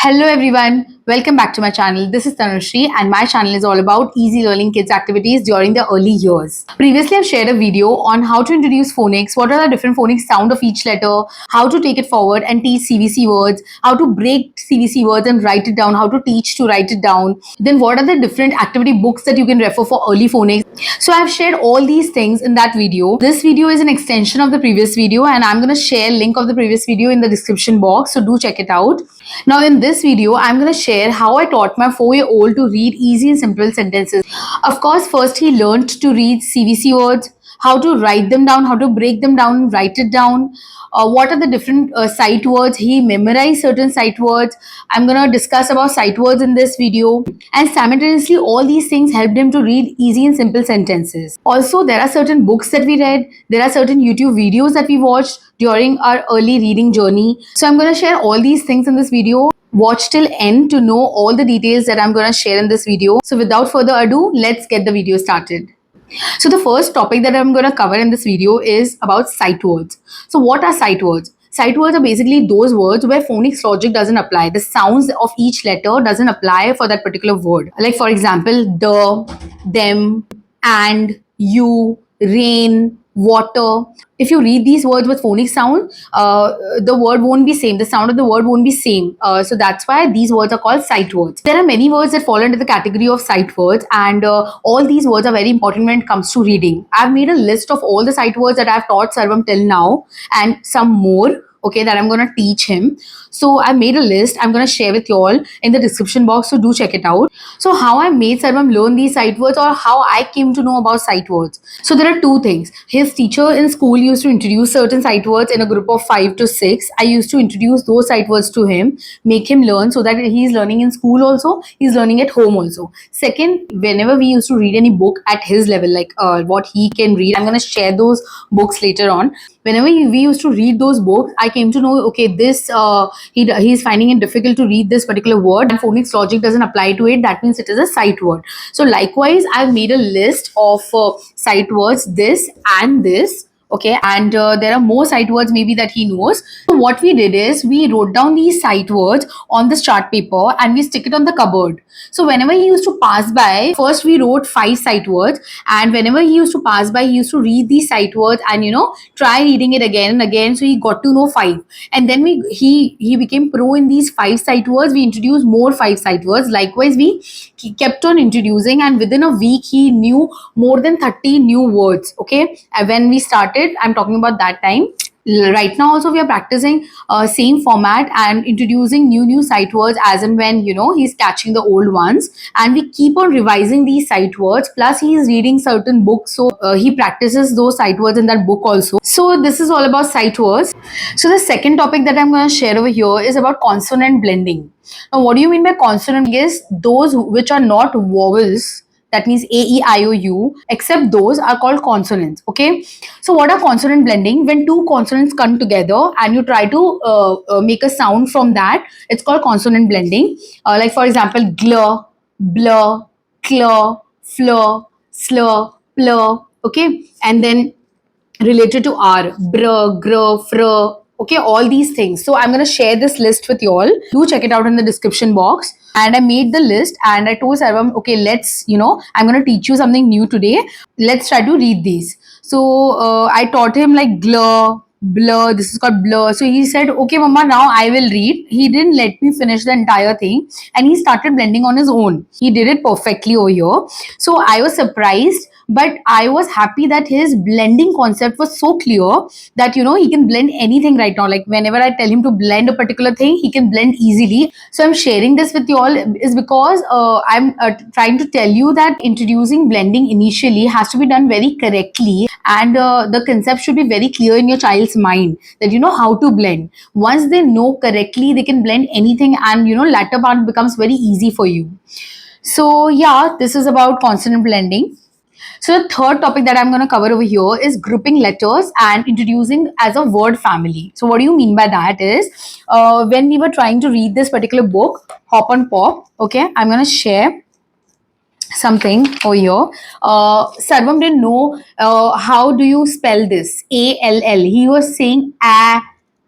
Hello everyone, welcome back to my channel. This is Tanushree and my channel is all about easy learning kids activities during the early years. Previously I've shared a video on how to introduce phonics, what are the different phonics sound of each letter, how to take it forward and teach CVC words, how to break CVC words and write it down, how to teach to write it down, then what are the different activity books that you can refer for early phonics. So I've shared all these things in that video. This video is an extension of the previous video and I'm going to share link of the previous video in the description box, so do check it out. Now in this video, I'm going to share how I taught my 4-year-old to read easy and simple sentences. Of course, first he learned to read CVC words, how to write them down, how to break them down, write it down. What are the different sight words? He memorized certain sight words. I'm going to discuss about sight words in this video. And simultaneously, all these things helped him to read easy and simple sentences. Also, there are certain books that we read. There are certain YouTube videos that we watched during our early reading journey. So I'm going to share all these things in this video. Watch till end to know all the details that I'm going to share in this video. So without further ado, let's get the video started. So the first topic that I'm going to cover in this video is about sight words. So what are sight words? Sight words are basically those words where phonics logic doesn't apply. The sounds of each letter doesn't apply for that particular word. Like for example, the, them, and, you, rain, water. If you read these words with phonic sound, the word won't be same. The sound of the word won't be same. So that's why these words are called sight words. There are many words that fall under the category of sight words, and all these words are very important when it comes to reading. I've made a list of all the sight words that I've taught Sarvam till now, and some more, okay, that I'm going to teach him. So I made a list. I'm going to share with you all in the description box, so do check it out. So how I made Sarvam learn these sight words, or how I came to know about sight words. So there are two things. His teacher in school used to introduce certain sight words in a group of 5 to 6. I used to introduce those sight words to him, make him learn, so that he's learning in school also, he's learning at home also. Second, whenever we used to read any book at his level, like what he can read, I'm going to share those books later on. Whenever we used to read those books, I came to know, okay, this he's finding it difficult to read this particular word and phonics logic doesn't apply to it. That means it is a sight word. So likewise, I've made a list of sight words, this and this. Okay, and there are more sight words maybe that he knows. So what we did is we wrote down these sight words on this chart paper and we stick it on the cupboard. So whenever he used to pass by, first we wrote 5 sight words, and whenever he used to pass by, he used to read these sight words and try reading it again and again. So he got to know 5, and then he became pro in these 5 sight words. We introduced more 5 sight words. Likewise, we kept on introducing, and within a week he knew more than 30 new words. Okay, and when we started, I'm talking about that time. Right now also we are practicing same format and introducing new sight words as and when he's catching the old ones, and we keep on revising these sight words. Plus he is reading certain books, so he practices those sight words in that book also. So this is all about sight words. So the second topic that I'm going to share over here is about consonant blending. Now what do you mean by consonant? Is those which are not vowels, that means A, E, I, O, U, except those are called consonants. Okay, so what are consonant blending? When two consonants come together and you try to make a sound from that, it's called consonant blending. Like for example, glur, blur, clur, flur, slur, plur. Okay, and then related to R, br, gr, fr. Okay, all these things. So I'm going to share this list with you all. Do check it out in the description box. And I made the list and I told Sarvam, okay, let's, I'm going to teach you something new today. Let's try to read these. So I taught him like glur, blur, this is called blur. So he said, okay, mama, now I will read. He didn't let me finish the entire thing and he started blending on his own. He did it perfectly over here. So I was surprised, but I was happy that his blending concept was so clear that he can blend anything right now. Like whenever I tell him to blend a particular thing, he can blend easily. So I'm sharing this with you all is because I'm trying to tell you that introducing blending initially has to be done very correctly, and the concept should be very clear in your child's mind that how to blend. Once they know correctly, they can blend anything, and latter part becomes very easy for you. So yeah, this is about consonant blending. So the third topic that I'm going to cover over here is grouping letters and introducing as a word family. So what do you mean by that is, when we were trying to read this particular book, Hop and Pop, okay, I'm going to share something over here. Sarvam didn't know how do you spell this, A-L-L. He was saying A,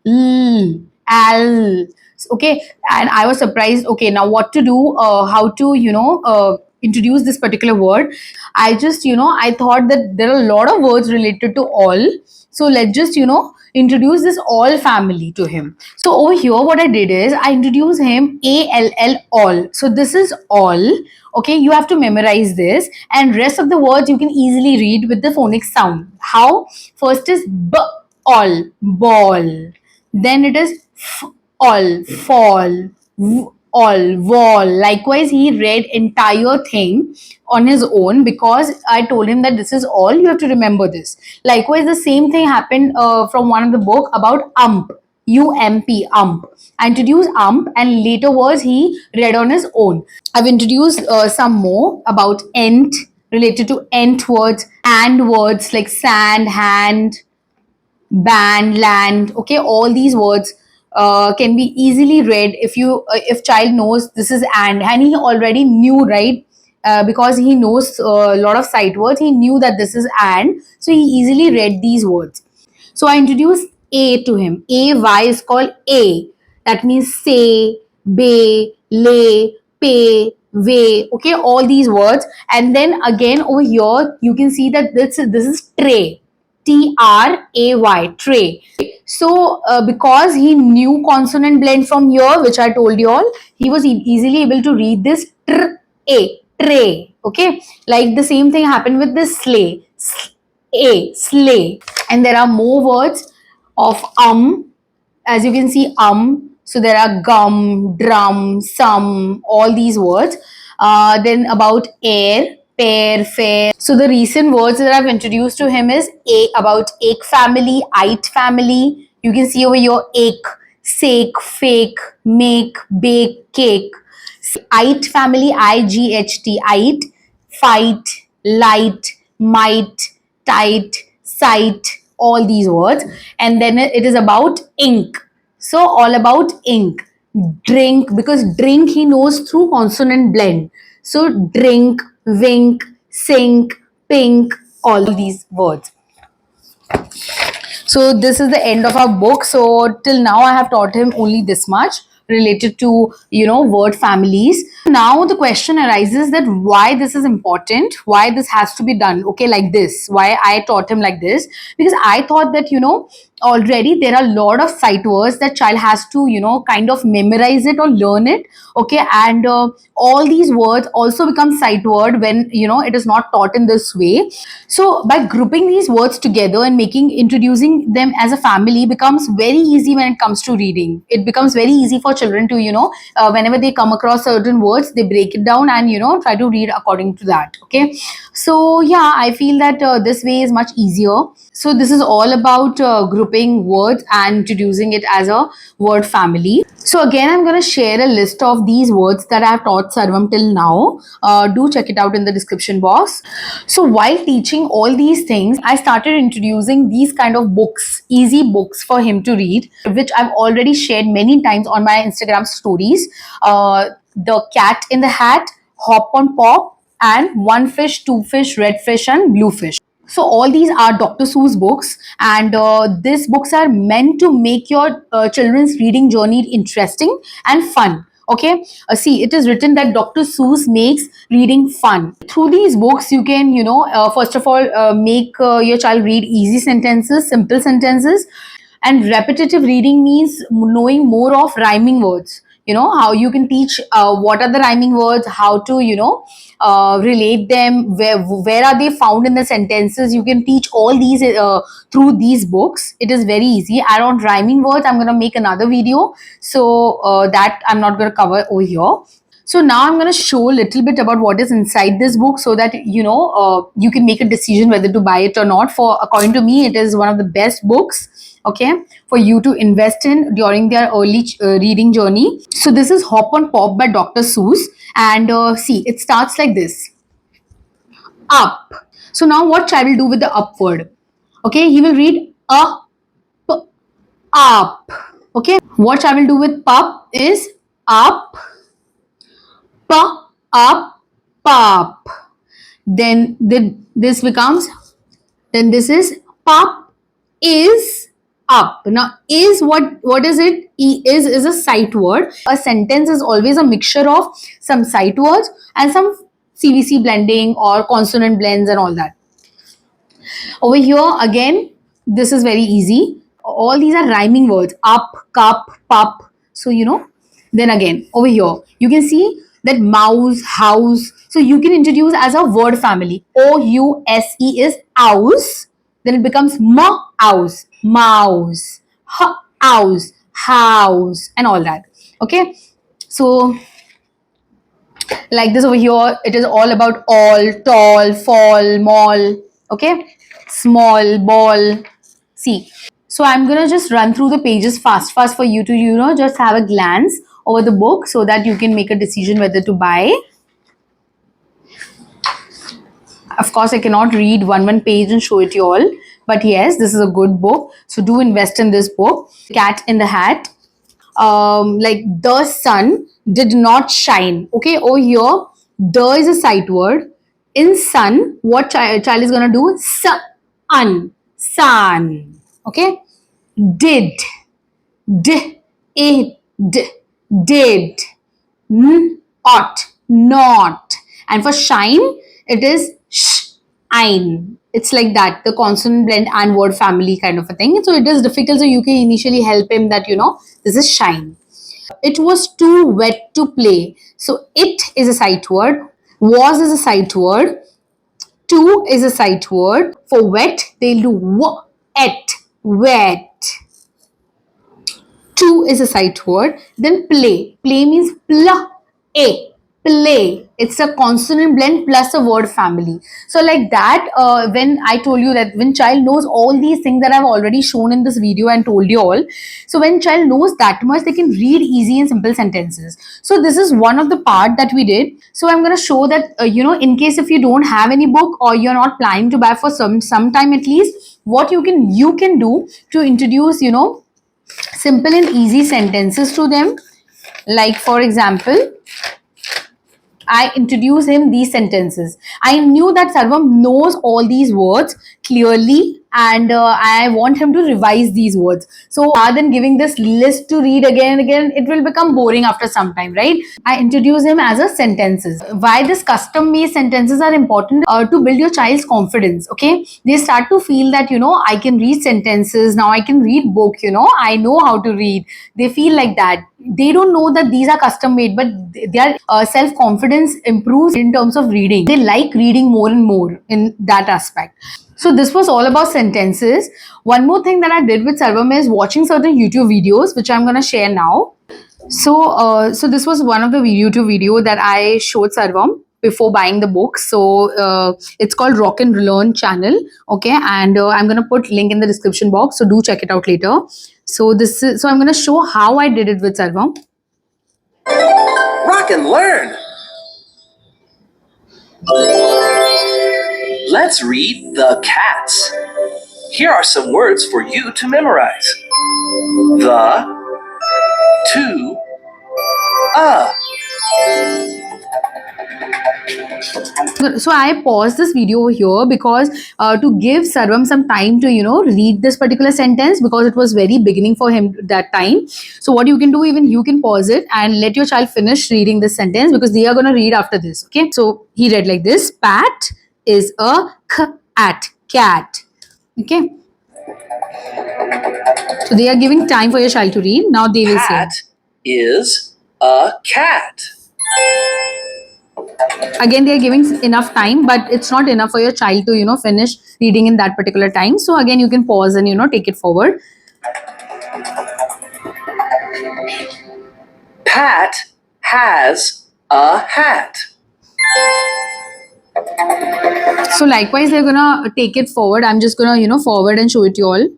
L, Al. Okay, and I was surprised. Okay, now what to do, how to introduce this particular word. I just, I thought that there are a lot of words related to all, so let's just, introduce this all family to him. So over here what I did is I introduced him all. So this is all. Okay, you have to memorize this, and rest of the words you can easily read with the phonics sound. How? First is b, all, ball. Then it is f, all, fall, v, all, wall. Likewise, he read entire thing on his own because I told him that this is all. You have to remember this. Likewise, the same thing happened from one of the book about UMP, ump. I introduced ump, and later words he read on his own. I've introduced some more about ent, related to ent words, and words like sand, hand, band, land. Okay, all these words can be easily read if you if child knows this is and he already knew, right? Because he knows a lot of sight words, he knew that this is and, so he easily read these words. So I introduced A to him. AY is called A. That means say, bay, lay, pay, way. Okay, all these words. And then again over here, you can see that this is tray. TRAY, tray. So because he knew consonant blend from here, which I told you all, he was easily able to read this tray. Okay, like the same thing happened with this sleigh. Sleigh. And there are more words of as you can see so there are gum, drum, some, all these words. Then about air, pair, fair. So the recent words that I've introduced to him is about ache family, ite family. You can see over here ache, sake, fake, make, bake, cake. Ite family, IGHT, ite, fight, light, might, tight, sight, all these words. And then it is about ink. So all about ink. Drink, because drink he knows through consonant blend. So drink, wink, sink, pink, all these words. So this is the end of our book. So till now I have taught him only this much related to word families. Now the question arises that why this is important, why this has to be done, okay, like this, why I taught him like this. Because I thought that already there are a lot of sight words that child has to kind of memorize it or learn it. Okay, and all these words also become sight word when it is not taught in this way. So by grouping these words together and introducing them as a family becomes very easy when it comes to reading. It becomes very easy for children to whenever they come across certain words, they break it down and try to read according to that. Okay, so yeah, I feel that this way is much easier. So this is all about grouping words and introducing it as a word family. So again, I'm going to share a list of these words that I have taught Sarvam till now. Do check it out in the description box. So while teaching all these things, I started introducing these kind of books, easy books for him to read, which I've already shared many times on my Instagram stories. The Cat in the Hat, Hop on Pop, and One Fish, Two Fish, Red Fish, and Blue Fish. So all these are Dr. Seuss books, and these books are meant to make your children's reading journey interesting and fun. Okay, see, it is written that Dr. Seuss makes reading fun. Through these books, you can, first of all, make your child read easy sentences, simple sentences, and repetitive reading means knowing more of rhyming words. How you can teach what are the rhyming words, how to relate them, where are they found in the sentences. You can teach all these through these books. It is very easy. Around rhyming words, I'm going to make another video, so that I'm not going to cover over here. So now I'm going to show a little bit about what is inside this book, so that you can make a decision whether to buy it or not. For according to me, it is one of the best books, okay, for you to invest in during their early reading journey. So this is Hop on Pop by Dr. Seuss, and see, it starts like this: up. So now what child will do with the up word? Okay, he will read up, up. Okay, what child will do with pup is up, p, up, pop. Then this becomes, then this is pup is up. Now, what is it? Is a sight word. A sentence is always a mixture of some sight words and some CVC blending or consonant blends and all that. Over here, again, this is very easy. All these are rhyming words. Up, cup, pup. So, then again, over here, you can see that mouse, house. So, you can introduce as a word family. O-U-S-E is ouse. Then it becomes mouse, mouse, house, house, and all that. Okay. So, like this over here, it is all about all, tall, fall, mall. Okay, small, ball. See, so I'm gonna just run through the pages fast for you to just have a glance over the book so that you can make a decision whether to buy. Of course, I cannot read one page and show it to you all, but yes, this is a good book, so do invest in this book. Cat in the Hat. Like the sun did not shine. Okay, over here, the is a sight word. In sun, what child is gonna do? Sun. Okay, did, it, did, not, and for shine, it is shine. It's like that, the consonant blend and word family kind of a thing. So it is difficult. So you can initially help him that this is shine. It was too wet to play. So it is a sight word. Was is a sight word. To is a sight word. For wet, they'll do wet. To is a sight word. Then play. Play means play. It's a consonant blend plus a word family. So like that, when I told you that when child knows all these things that I've already shown in this video and told you all, so when child knows that much, they can read easy and simple sentences. So this is one of the part that we did. So I'm going to show that in case if you don't have any book or you're not planning to buy for some time at least, what you can do to introduce simple and easy sentences to them. Like for example, I introduce him these sentences. I knew that Sarvam knows all these words clearly and I want him to revise these words. So rather than giving this list to read again and again, it will become boring after some time, right? I introduce him as a sentences. Why this custom made sentences are important? To build your child's confidence, okay? They start to feel that, I can read sentences, now I can read book, I know how to read. They feel like that. They don't know that these are custom made, but their self-confidence improves in terms of reading. They like reading more and more in that aspect. So this was all about sentences. One more thing that I did with Sarvam is watching certain YouTube videos, which I'm going to share now. So this was one of the YouTube video that I showed Sarvam before buying the book. So it's called Rock and Learn channel. Okay, and I'm going to put link in the description box. So do check it out later. So I'm going to show how I did it with Sarvam. Rock and learn. Let's read The Cats. Here are some words for you to memorize. The, to, So I paused this video over here because to give Sarvam some time to read this particular sentence, because it was very beginning for him that time. So what you can do, even you can pause it and let your child finish reading this sentence, because they are going to read after this. Okay, so he read like this: Pat is a cat. Okay, so they are giving time for your child to read. Now they will say Pat is a cat. Again, they are giving enough time, but it's not enough for your child to finish reading in that particular time. So again, you can pause and take it forward. Pat has a hat. So likewise, they're gonna take it forward. I'm just gonna forward and show it to you all.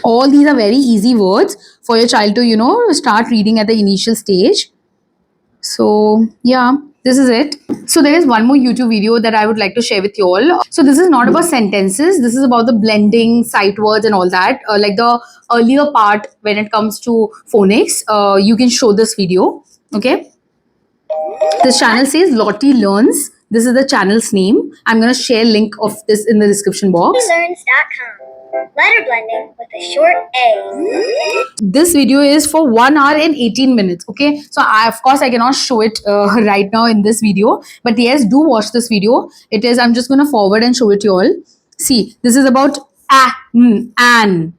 All these are very easy words for your child to start reading at the initial stage. So yeah, this is it. So there is one more YouTube video that I would like to share with you all. So this is not about sentences. This is about the blending, sight words and all that. Like the earlier part when it comes to phonics, you can show this video. Okay. This channel says Lottie Learns. This is the channel's name. I'm gonna share link of this in the description box. Learns.com. Letter blending with a short A. This video is for 1 hour and 18 minutes. Okay, so of course I cannot show it right now in this video, but yes, do watch this video. It is, I'm just gonna forward and show it to you all. See, this is about an,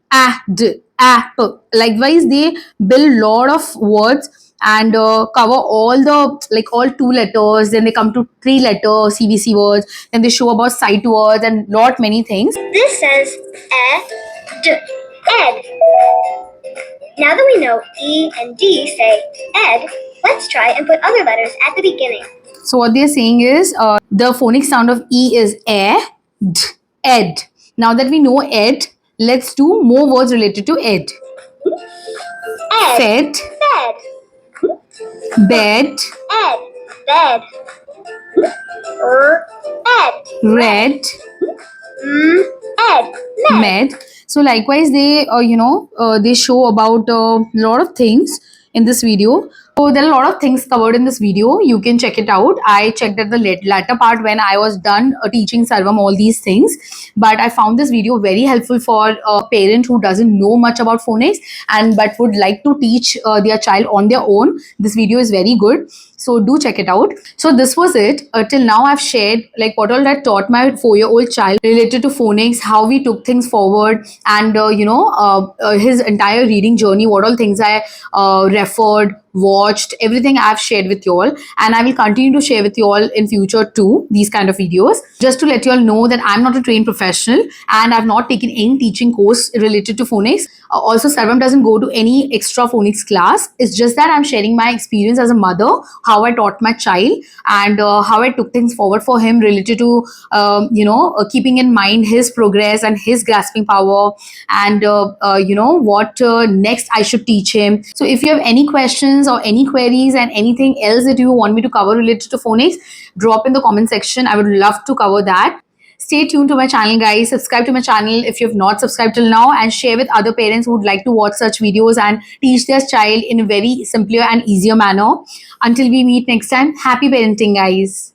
d, app. Likewise, they build lot of words and cover all the, like, all 2 letters, then they come to 3 letter CVC words, then they show about sight words and lot many things. This says ed. Now that we know E and D say ed, let's try and put other letters at the beginning. So what they're saying is the phonic sound of E is ed, ed. Now that we know ed, let's do more words related to ed. Ed. Fed, Bed. bed, Ed. Bed. Ed. red, Ed. med. So likewise, they they show about a lot of things in this video. So there are a lot of things covered in this video. You can check it out. I checked at the latter part when I was done teaching Sarvam all these things. But I found this video very helpful for a parent who doesn't know much about phonics and but would like to teach their child on their own. This video is very good. So do check it out. So this was it. Till now I've shared like what all I taught my 4-year-old child related to phonics, how we took things forward, and his entire reading journey, what all things I referred, watched, everything I've shared with you all, and I will continue to share with you all in future too, these kind of videos, just to let you all know that I'm not a trained professional and I've not taken any teaching course related to phonics. Also, Sarvam doesn't go to any extra phonics class. It's just that I'm sharing my experience as a mother, how I taught my child, and how I took things forward for him related to keeping in mind his progress and his grasping power, and what next I should teach him. So if you have any questions or any queries and anything else that you want me to cover related to phonics, drop in the comment section. I would love to cover that. Stay tuned to my channel, guys. Subscribe to my channel if you have not subscribed till now, and share with other parents who would like to watch such videos and teach their child in a very simpler and easier manner. Until we meet next time, happy parenting, guys.